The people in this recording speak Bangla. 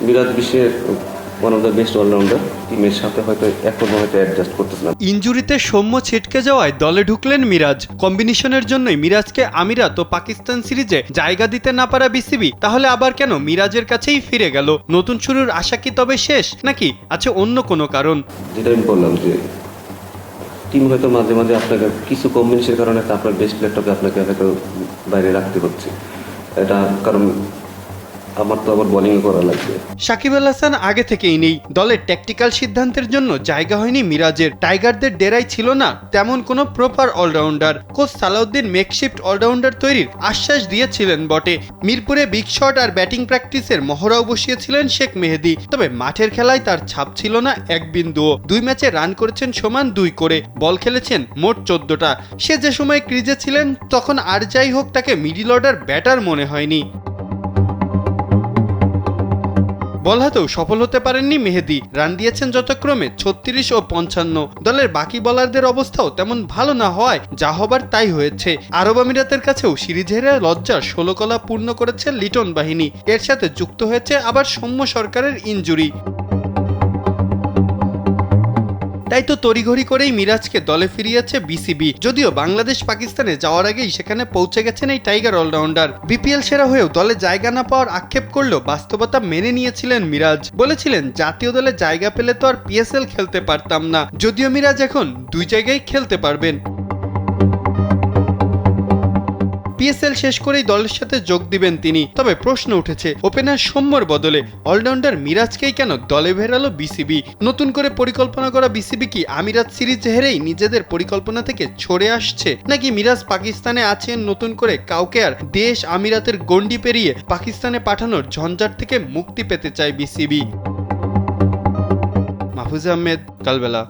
মিরাজ বিশ্বের one of the best allrounder, টিমের সাথে হয়তো এখনো অ্যাডজাস্ট করতেছে না। ইনজুরিতে সৌম্য ছিটকে যাওয়ায় দলে ঢুকলেন মিরাজ। কম্বিনেশনের জন্যই মিরাজকে আমিরাত ও পাকিস্তান সিরিজে জায়গা দিতে না পারা বিসিবি তাহলে আবার কেন মিরাজের কাছেই ফিরে গেল? নতুন শুরুর আশা কি তবে শেষ, নাকি আছে অন্য কোনো কারণ? যেটা আমি বললাম যে টিম হয়তো মাঝে মাঝে আপনাকে কিছু কম্বিনেশনের কারণে আপনার বেস্ট প্লেয়ারটাকে আপনাকে হয়তো বাইরে রাখতে হচ্ছে। এটা কারণ আমার তো আবার বোলিং করা লাগবে। সাকিব আল হাসান আগে থেকেই নেই, দলের ট্যাকটিক্যাল সিদ্ধান্তের জন্য জায়গা হয়নি মিরাজের। টাইগারদের ডেরাই ছিল না তেমন কোনো proper allrounder. Coach Salauddin makeshift allrounder তৈরির আশ্বাস দিয়েছিলেন বটে। মিরপুরে বিগ শট আর ব্যাটিং প্র্যাকটিসের মহড়াও বসিয়েছিলেন শেখ মেহেদী, তবে মাঠের খেলায় তার ছাপ ছিল না এক বিন্দুও। 2 ম্যাচে রান করেছেন সমান 2 করে, বল খেলেছেন মোট 14টা। সে যে সময় ক্রিজে ছিলেন তখন আর যাই হোক তাকে মিডল অর্ডার ব্যাটার মনে হয়নি। বল হাতেও সফল হতে পারেননি মেহেদী। রান দিয়েছেন যথাক্রমে 36 ও 55। দলের বাকি বোলারদের অবস্থাও তেমন ভালো না হওয়ায় যা হবার তাই হয়েছে। আরব আমিরাতের কাছেও সিরিজ হেরে লজ্জার 16 কলা পূর্ণ করেছে লিটন বাহিনী। এর সাথে যুক্ত হয়েছে আবার সৌম্য সরকারের ইনজুরি। তাই তো তড়িঘড়ি করেই মিরাজকে দলে ফিরিয়েছে বিসিবি। যদিও বাংলাদেশ পাকিস্তানে যাওয়ার আগেই সেখানে পৌঁছে গেছেন এই টাইগার অলরাউন্ডার। বিপিএল সেরা হয়েও দলে জায়গা না পাওয়ার আক্ষেপ করলেও বাস্তবতা মেনে নিয়েছিলেন মিরাজ। বলেছিলেন জাতীয় দলে জায়গা পেলে তো আর পিএসএল খেলতে পারতাম না। যদিও মিরাজ এখন 2 জায়গায় খেলতে পারবেন। পিএসএল শেষ করেই দলের সাথে যোগ দিবেন তিনি। তবে প্রশ্ন উঠেছে ওপেনার সৌম্যর বদলে অলরাউন্ডার মিরাজকেই কেন দলে ভেরালো বিসিবি? নতুন করে পরিকল্পনা করা বিসিবি কি আমিরাত সিরিজ হেরেই নিজেদের পরিকল্পনা থেকে সরে আসছে, নাকি মিরাজ পাকিস্তানে আছেন নতুন করে কাউকে আর দেশ আমিরাতের গণ্ডি পেরিয়ে পাকিস্তানে পাঠানোর ঝঞ্ঝাট থেকে মুক্তি পেতে চায় বিসিবি? মাহফুজ আহমেদ, কালবেলা।